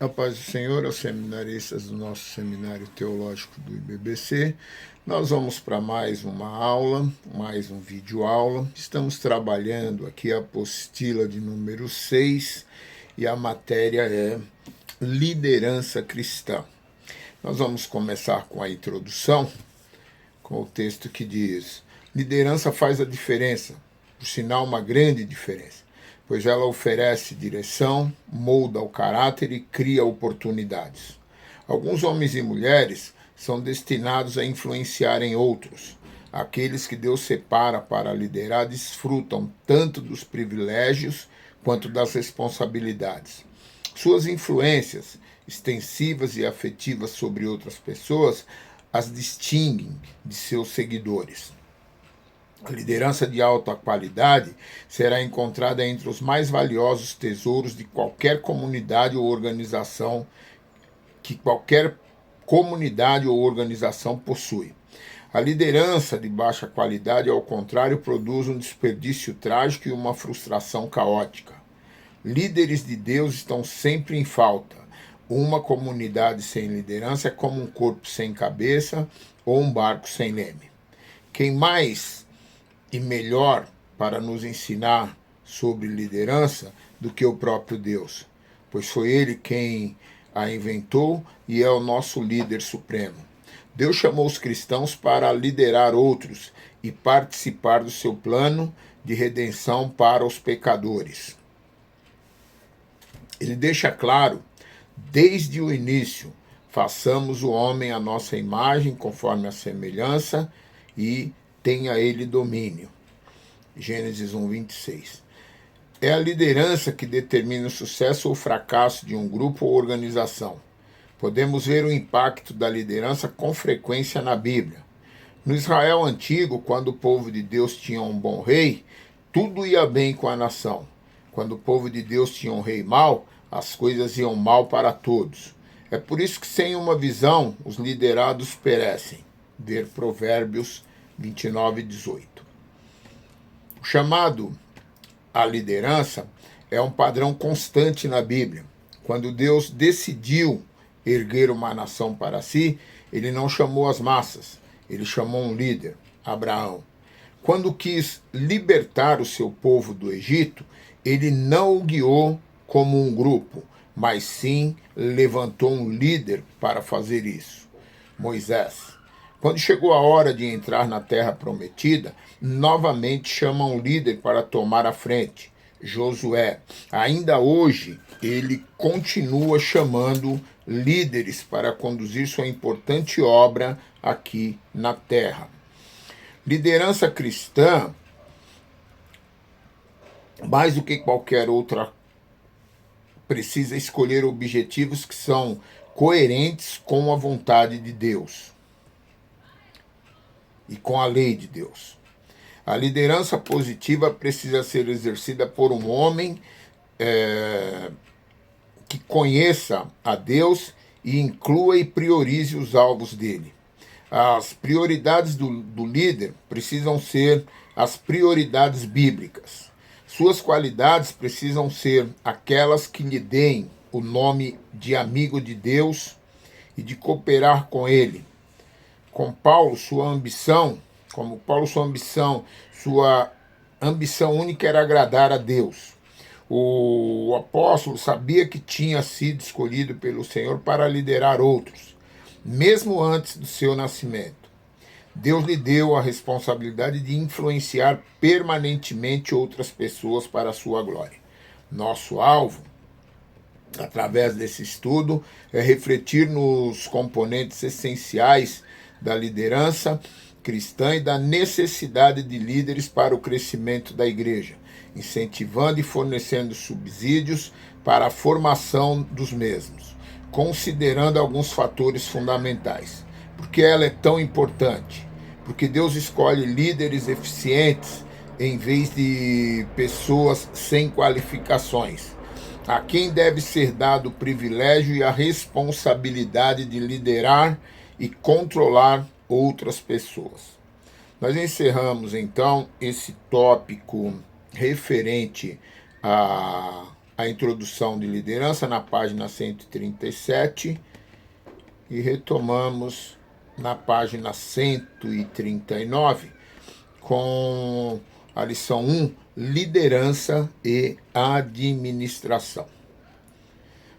A paz do Senhor, aos seminaristas do nosso Seminário Teológico do IBBC. Nós vamos para mais uma aula, mais um vídeo aula. Estamos trabalhando aqui a apostila de número 6 e a matéria é liderança cristã. Nós vamos começar com a introdução, com o texto que diz: liderança faz a diferença, por sinal uma grande diferença, pois ela oferece direção, molda o caráter e cria oportunidades. Alguns homens e mulheres são destinados a influenciar em outros. Aqueles que Deus separa para liderar desfrutam tanto dos privilégios quanto das responsabilidades. Suas influências extensivas e afetivas sobre outras pessoas as distinguem de seus seguidores. A liderança de alta qualidade será encontrada entre os mais valiosos tesouros de qualquer comunidade ou organização que qualquer comunidade ou organização possui. A liderança de baixa qualidade, ao contrário, produz um desperdício trágico e uma frustração caótica. Líderes de Deus estão sempre em falta. Uma comunidade sem liderança é como um corpo sem cabeça ou um barco sem leme. Quem mais e melhor para nos ensinar sobre liderança do que o próprio Deus, pois foi Ele quem a inventou e é o nosso líder supremo. Deus chamou os cristãos para liderar outros e participar do seu plano de redenção para os pecadores. Ele deixa claro, desde o início, façamos o homem à nossa imagem, conforme a semelhança, e tenha ele domínio. Gênesis 1:26. É a liderança que determina o sucesso ou fracasso de um grupo ou organização. Podemos ver o impacto da liderança com frequência na Bíblia. No Israel antigo, quando o povo de Deus tinha um bom rei, tudo ia bem com a nação. Quando o povo de Deus tinha um rei mau, as coisas iam mal para todos. É por isso que, sem uma visão, os liderados perecem. Ver Provérbios 29:18. O chamado à liderança é um padrão constante na Bíblia. Quando Deus decidiu erguer uma nação para si, ele não chamou as massas, ele chamou um líder, Abraão. Quando quis libertar o seu povo do Egito, ele não o guiou como um grupo, mas sim levantou um líder para fazer isso, Moisés. Quando chegou a hora de entrar na terra prometida, novamente chama um líder para tomar a frente, Josué. Ainda hoje, ele continua chamando líderes para conduzir sua importante obra aqui na terra. Liderança cristã, mais do que qualquer outra, precisa escolher objetivos que são coerentes com a vontade de Deus e com a lei de Deus. A liderança positiva precisa ser exercida por um homem que conheça a Deus e inclua e priorize os alvos dele. As prioridades do líder precisam ser as prioridades bíblicas. Suas qualidades precisam ser aquelas que lhe deem o nome de amigo de Deus e de cooperar com ele. Como Paulo, sua ambição única era agradar a Deus. O apóstolo sabia que tinha sido escolhido pelo Senhor para liderar outros, mesmo antes do seu nascimento. Deus lhe deu a responsabilidade de influenciar permanentemente outras pessoas para a sua glória. Nosso alvo, através desse estudo, é refletir nos componentes essenciais da liderança cristã e da necessidade de líderes para o crescimento da igreja, incentivando e fornecendo subsídios para a formação dos mesmos, considerando alguns fatores fundamentais. Por que ela é tão importante? Porque Deus escolhe líderes eficientes em vez de pessoas sem qualificações, a quem deve ser dado o privilégio e a responsabilidade de liderar e controlar outras pessoas. Nós encerramos, então, esse tópico referente a a introdução de liderança na página 137 e retomamos na página 139 com a lição 1, liderança e administração.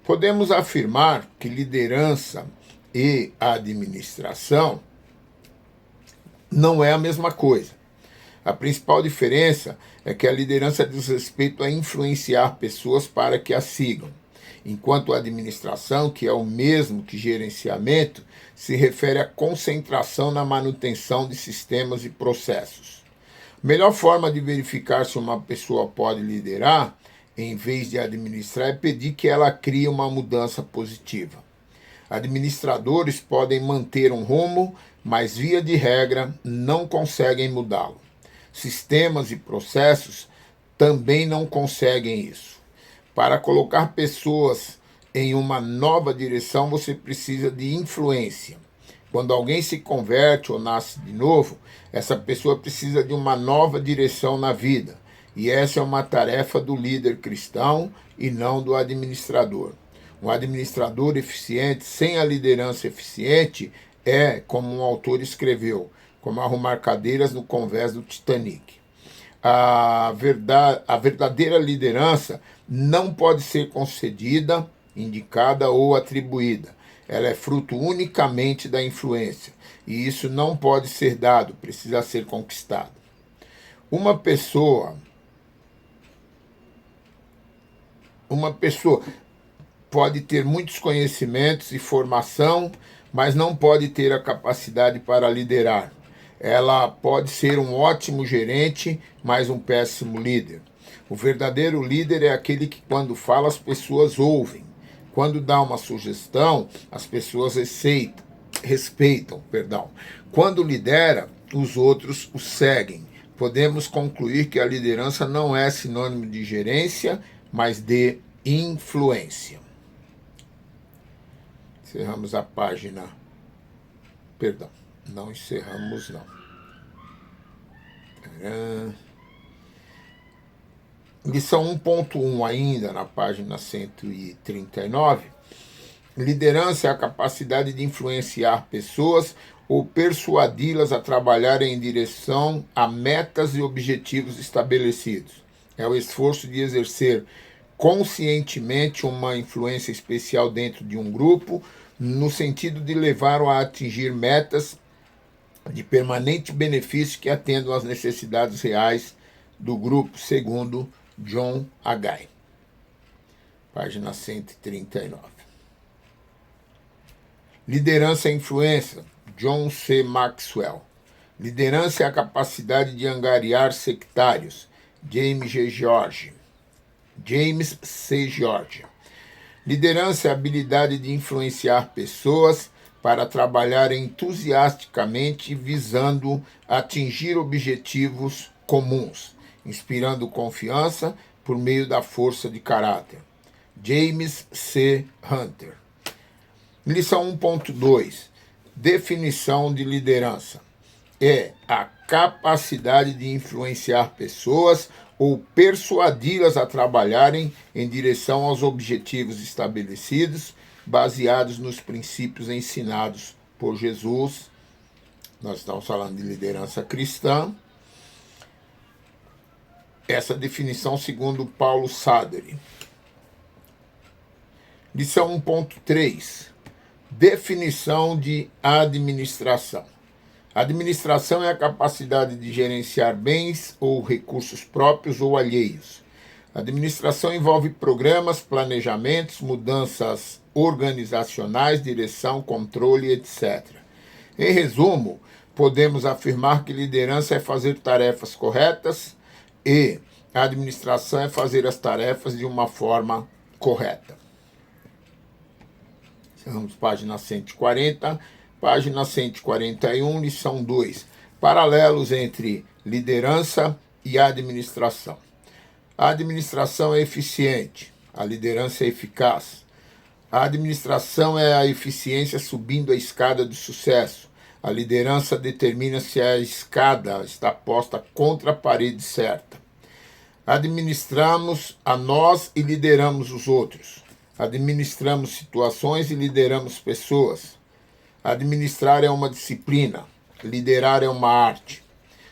Podemos afirmar que liderança e administração não é a mesma coisa. A principal diferença é que a liderança diz respeito a influenciar pessoas para que a sigam, enquanto a administração, que é o mesmo que gerenciamento, se refere à concentração na manutenção de sistemas e processos. A melhor forma de verificar se uma pessoa pode liderar, em vez de administrar, é pedir que ela crie uma mudança positiva. Administradores podem manter um rumo, mas, via de regra, não conseguem mudá-lo. Sistemas e processos também não conseguem isso. Para colocar pessoas em uma nova direção, você precisa de influência. Quando alguém se converte ou nasce de novo, essa pessoa precisa de uma nova direção na vida. E essa é uma tarefa do líder cristão e não do administrador. Um administrador eficiente, sem a liderança eficiente, é, como um autor escreveu, como arrumar cadeiras no convés do Titanic. A verdadeira liderança não pode ser concedida, indicada ou atribuída. Ela é fruto unicamente da influência. E isso não pode ser dado, precisa ser conquistado. Uma pessoa pode ter muitos conhecimentos e formação, mas não pode ter a capacidade para liderar. Ela pode ser um ótimo gerente, mas um péssimo líder. O verdadeiro líder é aquele que, quando fala, as pessoas ouvem. Quando dá uma sugestão, as pessoas respeitam. Quando lidera, os outros o seguem. Podemos concluir que a liderança não é sinônimo de gerência, mas de influência. Encerramos a página. Não encerramos, não. Lição 1.1 ainda, na página 139. Liderança é a capacidade de influenciar pessoas ou persuadi-las a trabalhar em direção a metas e objetivos estabelecidos. É o esforço de exercer conscientemente uma influência especial dentro de um grupo, no sentido de levá-lo a atingir metas de permanente benefício que atendam às necessidades reais do grupo, segundo John Haggai. Página 139. Liderança e influência, John C. Maxwell. Liderança é a capacidade de angariar sectários, James C. George. Liderança é a habilidade de influenciar pessoas para trabalhar entusiasticamente visando atingir objetivos comuns, inspirando confiança por meio da força de caráter. James C. Hunter. Lição 1.2. Definição de liderança. É a capacidade de influenciar pessoas ou persuadi-las a trabalharem em direção aos objetivos estabelecidos, baseados nos princípios ensinados por Jesus. Nós estamos falando de liderança cristã. Essa definição segundo Paulo Saderi. Lição 1.3. Definição de administração. Administração é a capacidade de gerenciar bens ou recursos próprios ou alheios. Administração envolve programas, planejamentos, mudanças organizacionais, direção, controle, etc. Em resumo, podemos afirmar que liderança é fazer tarefas corretas e a administração é fazer as tarefas de uma forma correta. Vamos página 140, página 141, lição 2. Paralelos entre liderança e administração. A administração é eficiente, a liderança é eficaz. A administração é a eficiência subindo a escada do sucesso. A liderança determina se a escada está posta contra a parede certa. Administramos a nós e lideramos os outros. Administramos situações e lideramos pessoas. Administrar é uma disciplina, liderar é uma arte.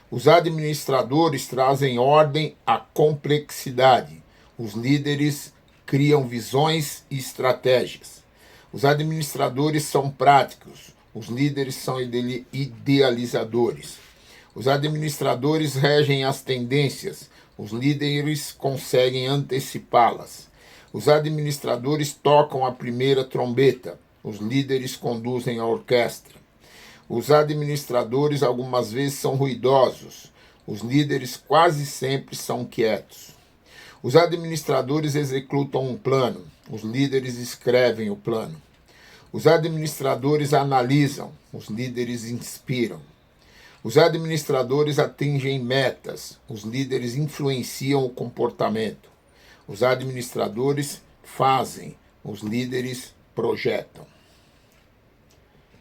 Os administradores trazem ordem à complexidade. Os líderes criam visões e estratégias. Os administradores são práticos. Os líderes são idealizadores. Os administradores regem as tendências. Os líderes conseguem antecipá-las. Os administradores tocam a primeira trombeta. Os líderes conduzem a orquestra. Os administradores algumas vezes são ruidosos. Os líderes quase sempre são quietos. Os administradores executam um plano. Os líderes escrevem o plano. Os administradores analisam. Os líderes inspiram. Os administradores atingem metas. Os líderes influenciam o comportamento. Os administradores fazem. Os líderes projetam.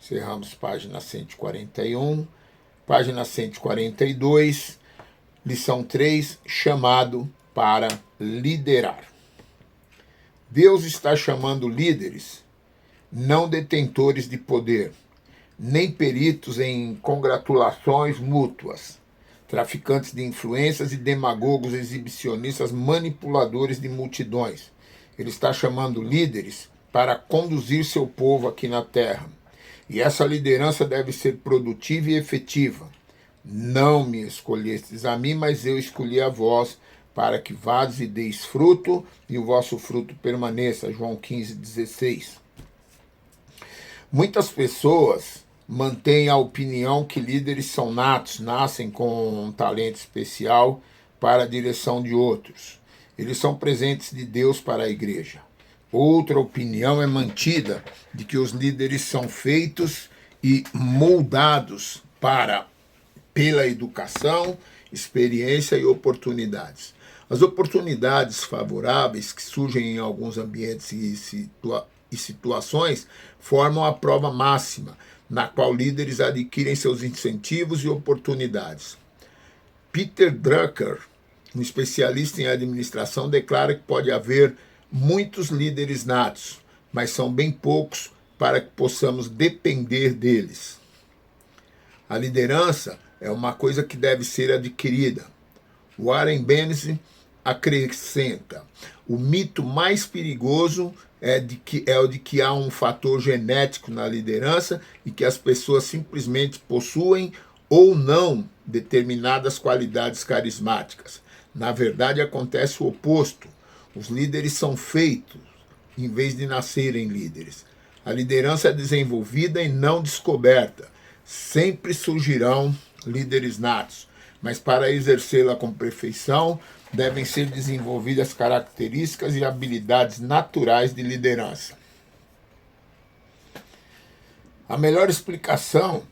Encerramos página 141. Página 142. Lição 3. Chamado para liderar. Deus está chamando líderes, não detentores de poder, nem peritos em congratulações mútuas, traficantes de influências e demagogos exibicionistas manipuladores de multidões. Ele está chamando líderes para conduzir seu povo aqui na terra. E essa liderança deve ser produtiva e efetiva. Não me escolhestes a mim, mas eu escolhi a vós, para que vades e deis fruto, e o vosso fruto permaneça. João 15:16. Muitas pessoas mantêm a opinião que líderes são natos, nascem com um talento especial para a direção de outros. Eles são presentes de Deus para a igreja. Outra opinião é mantida de que os líderes são feitos e moldados pela educação, experiência e oportunidades. As oportunidades favoráveis que surgem em alguns ambientes e situações formam a prova máxima, na qual líderes adquirem seus incentivos e oportunidades. Peter Drucker, um especialista em administração, declara que pode haver muitos líderes natos, mas são bem poucos para que possamos depender deles. A liderança é uma coisa que deve ser adquirida. Warren Bennis acrescenta: o mito mais perigoso é o de que há um fator genético na liderança e que as pessoas simplesmente possuem ou não determinadas qualidades carismáticas. Na verdade, acontece o oposto. Os líderes são feitos, em vez de nascerem líderes. A liderança é desenvolvida e não descoberta. Sempre surgirão líderes natos, mas para exercê-la com perfeição, devem ser desenvolvidas características e habilidades naturais de liderança. A melhor explicação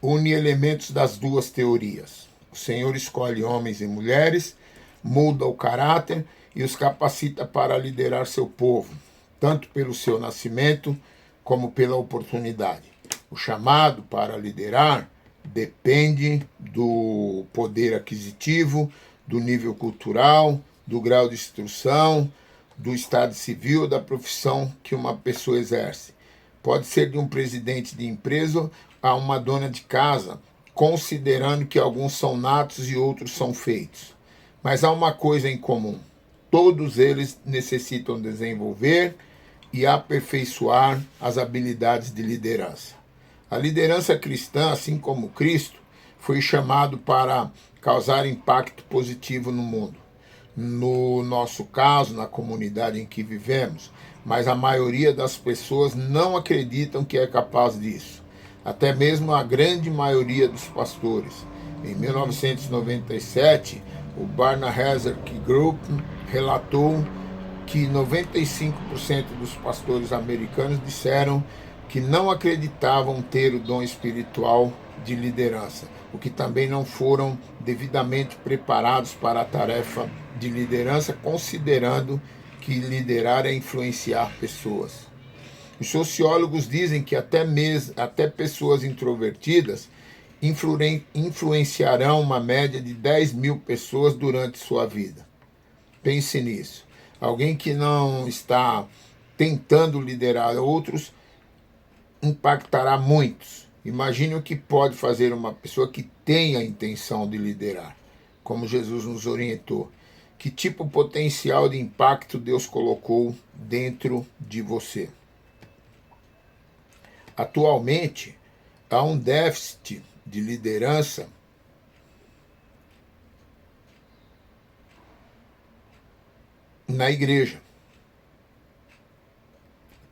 une elementos das duas teorias. O Senhor escolhe homens e mulheres, muda o caráter e os capacita para liderar seu povo, tanto pelo seu nascimento como pela oportunidade. O chamado para liderar depende do poder aquisitivo, do nível cultural, do grau de instrução, do estado civil, da profissão que uma pessoa exerce. Pode ser de um presidente de empresa a uma dona de casa, considerando que alguns são natos e outros são feitos. Mas há uma coisa em comum: todos eles necessitam desenvolver e aperfeiçoar as habilidades de liderança. A liderança cristã, assim como Cristo, foi chamado para causar impacto positivo no mundo. No nosso caso, na comunidade em que vivemos, mas a maioria das pessoas não acreditam que é capaz disso. Até mesmo a grande maioria dos pastores. Em 1997, o Barna Hazard Group relatou que 95% dos pastores americanos disseram que não acreditavam ter o dom espiritual de liderança, o que também não foram devidamente preparados para a tarefa de liderança, considerando que liderar é influenciar pessoas. Os sociólogos dizem que até pessoas introvertidas influenciarão uma média de 10 mil pessoas durante sua vida. Pense nisso. Alguém que não está tentando liderar outros impactará muitos. Imagine o que pode fazer uma pessoa que tem a intenção de liderar, como Jesus nos orientou. Que tipo potencial de impacto Deus colocou dentro de você? Atualmente, há um déficit de liderança na igreja.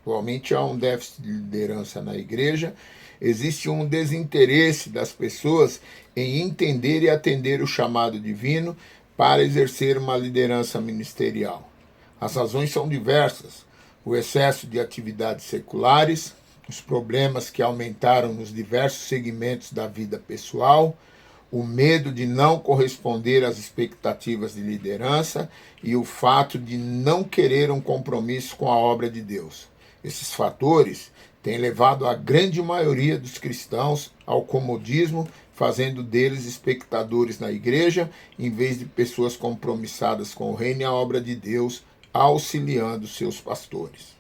Atualmente há um déficit de liderança na igreja, existe um desinteresse das pessoas em entender e atender o chamado divino para exercer uma liderança ministerial. As razões são diversas: o excesso de atividades seculares, os problemas que aumentaram nos diversos segmentos da vida pessoal, o medo de não corresponder às expectativas de liderança e o fato de não querer um compromisso com a obra de Deus. Esses fatores têm levado a grande maioria dos cristãos ao comodismo, fazendo deles espectadores na igreja, em vez de pessoas compromissadas com o reino e a obra de Deus, auxiliando seus pastores.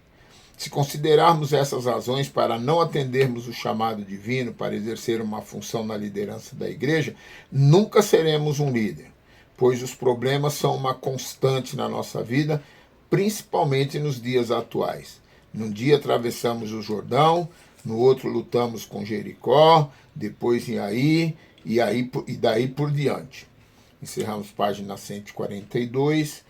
Se considerarmos essas razões para não atendermos o chamado divino para exercer uma função na liderança da igreja, nunca seremos um líder, pois os problemas são uma constante na nossa vida, principalmente nos dias atuais. Num dia atravessamos o Jordão, no outro lutamos com Jericó, depois e daí por diante. Encerramos página 142,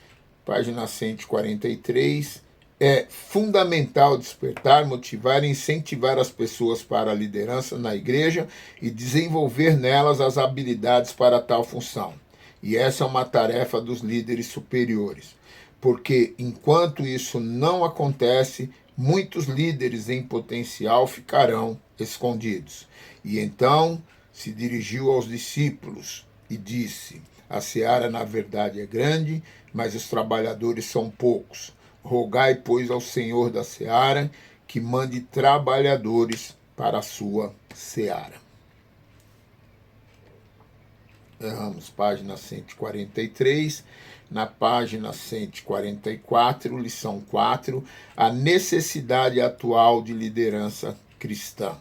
página 143. É fundamental despertar, motivar e incentivar as pessoas para a liderança na igreja e desenvolver nelas as habilidades para tal função. E essa é uma tarefa dos líderes superiores, porque enquanto isso não acontece, muitos líderes em potencial ficarão escondidos. E então se dirigiu aos discípulos e disse: a seara na verdade é grande, mas os trabalhadores são poucos. Rogai, pois, ao Senhor da seara que mande trabalhadores para a sua seara. Erramos, página 143. Na página 144, lição 4, a necessidade atual de liderança cristã.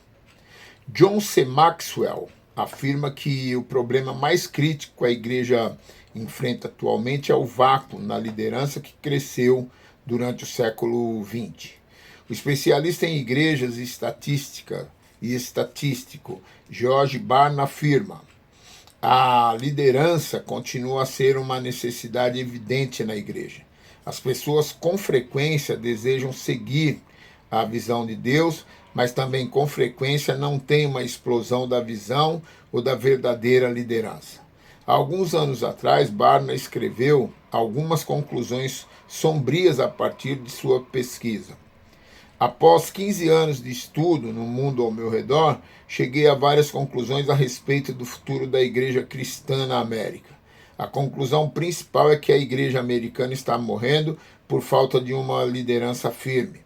John C. Maxwell afirma que o problema mais crítico que a igreja enfrenta atualmente é o vácuo na liderança que cresceu durante o século XX. O especialista em igrejas e estatístico George Barna afirma: a liderança continua a ser uma necessidade evidente na igreja. As pessoas com frequência desejam seguir a visão de Deus, mas também com frequência não têm uma explosão da visão ou da verdadeira liderança. Há alguns anos atrás, Barna escreveu algumas conclusões sombrias a partir de sua pesquisa. Após 15 anos de estudo no mundo ao meu redor, cheguei a várias conclusões a respeito do futuro da igreja cristã na América. A conclusão principal é que a igreja americana está morrendo por falta de uma liderança firme.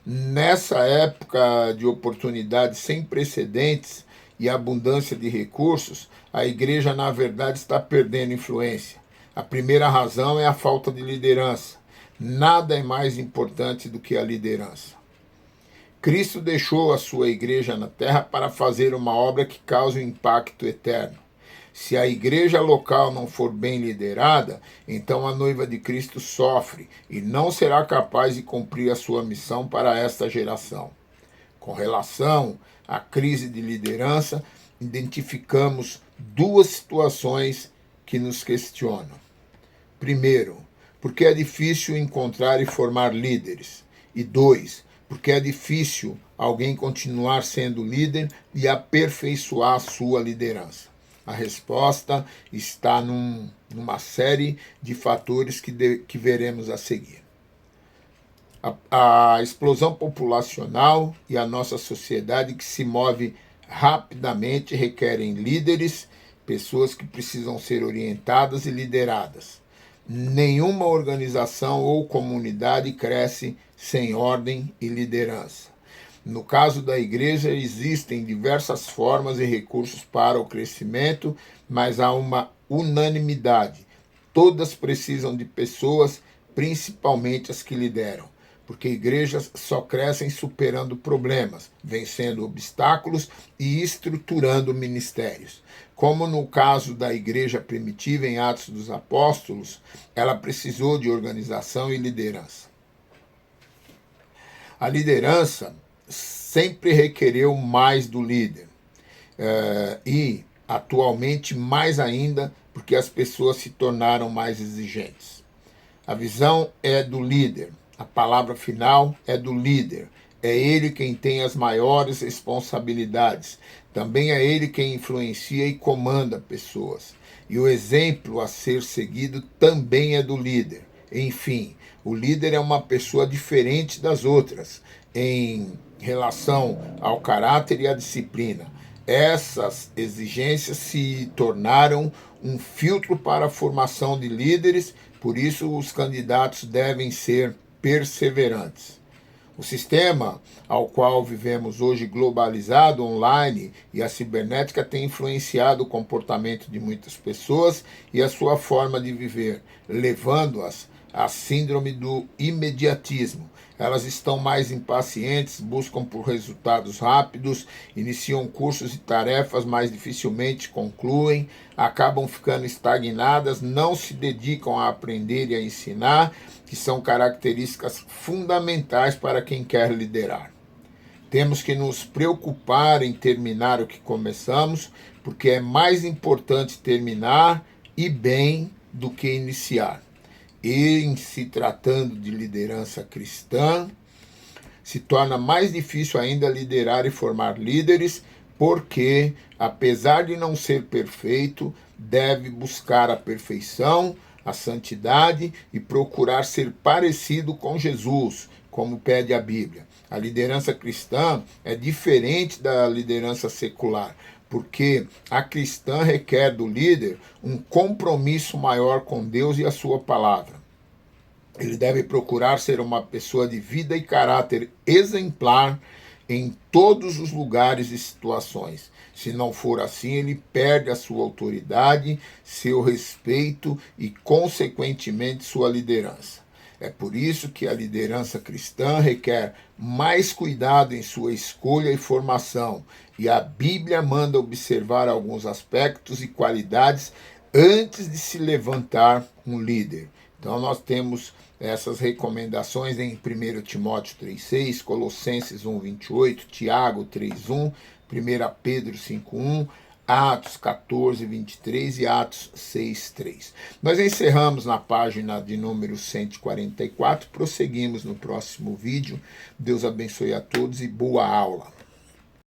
Nessa época de oportunidades sem precedentes e abundância de recursos, a igreja, na verdade, está perdendo influência. A primeira razão é a falta de liderança. Nada é mais importante do que a liderança. Cristo deixou a sua igreja na terra para fazer uma obra que cause um impacto eterno. Se a igreja local não for bem liderada, então a noiva de Cristo sofre e não será capaz de cumprir a sua missão para esta geração. Com relação à crise de liderança, identificamos duas situações que nos questionam. Primeiro, porque é difícil encontrar e formar líderes. E 2, porque é difícil alguém continuar sendo líder e aperfeiçoar a sua liderança. A resposta está numa série de fatores que veremos a seguir. A explosão populacional e a nossa sociedade que se move rapidamente requerem líderes, pessoas que precisam ser orientadas e lideradas. Nenhuma organização ou comunidade cresce sem ordem e liderança. No caso da igreja, existem diversas formas e recursos para o crescimento, mas há uma unanimidade. Todas precisam de pessoas, principalmente as que lideram, porque igrejas só crescem superando problemas, vencendo obstáculos e estruturando ministérios. Como no caso da igreja primitiva em Atos dos Apóstolos, ela precisou de organização e liderança. A liderança sempre requereu mais do líder, e atualmente mais ainda porque as pessoas se tornaram mais exigentes. A visão é do líder, a palavra final é do líder, é ele quem tem as maiores responsabilidades, também é ele quem influencia e comanda pessoas. E o exemplo a ser seguido também é do líder. Enfim, o líder é uma pessoa diferente das outras em relação ao caráter e à disciplina. Essas exigências se tornaram um filtro para a formação de líderes, por isso os candidatos devem ser perseverantes. O sistema ao qual vivemos hoje, globalizado, online, e a cibernética tem influenciado o comportamento de muitas pessoas e a sua forma de viver, levando-as à síndrome do imediatismo. Elas estão mais impacientes, buscam por resultados rápidos, iniciam cursos e tarefas, mas dificilmente concluem, acabam ficando estagnadas, não se dedicam a aprender e a ensinar, que são características fundamentais para quem quer liderar. Temos que nos preocupar em terminar o que começamos, porque é mais importante terminar e bem do que iniciar. E em se tratando de liderança cristã, se torna mais difícil ainda liderar e formar líderes, porque, apesar de não ser perfeito, deve buscar a perfeição, a santidade e procurar ser parecido com Jesus, como pede a Bíblia. A liderança cristã é diferente da liderança secular, porque a cristã requer do líder um compromisso maior com Deus e a sua palavra. Ele deve procurar ser uma pessoa de vida e caráter exemplar em todos os lugares e situações. Se não for assim, ele perde a sua autoridade, seu respeito e, consequentemente, sua liderança. É por isso que a liderança cristã requer mais cuidado em sua escolha e formação, e a Bíblia manda observar alguns aspectos e qualidades antes de se levantar um líder. Então nós temos essas recomendações em 1 Timóteo 3,6, Colossenses 1,28, Tiago 3,1, 1 Pedro 5,1, Atos 14, 23 e Atos 6, 3. Nós encerramos na página de número 144, prosseguimos no próximo vídeo. Deus abençoe a todos e boa aula.